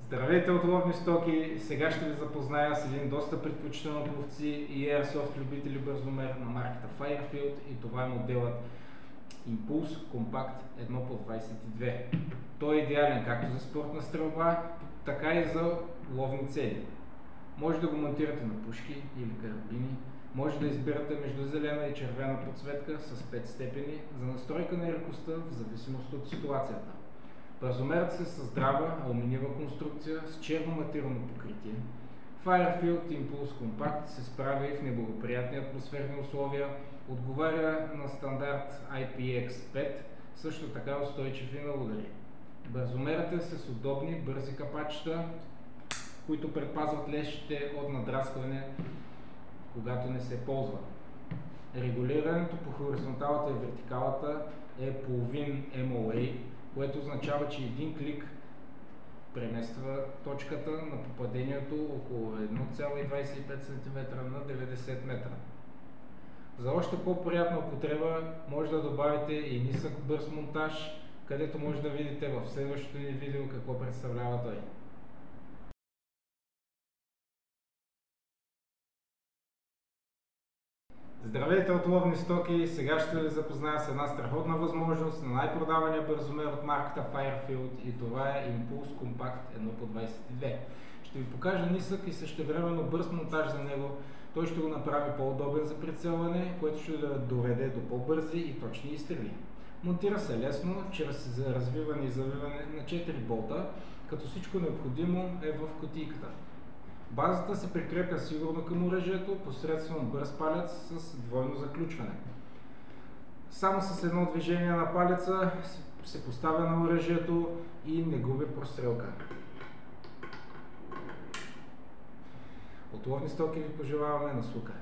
Здравейте от Ловни стоки! Сега ще ви запозная с един доста предпочитан от ловци и Airsoft любители бързомер на марката Firefield, и това е моделът Impulse Compact 1x22. Той е идеален както за спортна стрелба, така и за ловни цели. Може да го монтирате на пушки или карабини, може да избирате между зелена и червена подсветка с 5 степени за настройка на яркостта в зависимост от ситуацията. Бързомерът се със здрава алуминиева конструкция с черно матирано покритие. Firefield Impulse Compact се справя и в неблагоприятни атмосферни условия, отговаря на стандарт IPX5, също така устойчив и на удари. Бързомерът е с удобни бързи капачета, които предпазват лещите от надраскване, когато не се ползва. Регулирането по хоризонталата и вертикалата е половин MOA, което означава, че един клик премества точката на попадението около 1,25 см на 90 метра. За още по-приятна употреба може да добавите и нисък бърз монтаж, където може да видите в следващото ни видео какво представлява той. Здравейте от Ловни стоки! Сега ще ви запозная с една страхотна възможност на най-продавания бързомер от марката Firefield, и това е Impulse Compact 1x22. Ще ви покажа нисък и същевременно бърз монтаж за него. Той ще го направи по-удобен за прицелване, което ще доведе до по-бързи и точни изстрели. Монтира се лесно, чрез развиване и завиване на 4 болта, като всичко необходимо е в кутийката. Базата се прикрепя сигурно към оръжието посредством бърз палец с двойно заключване. Само с едно движение на палеца се поставя на оръжието и не губи прострелка. От Ловни стоки ви пожелаваме наслука!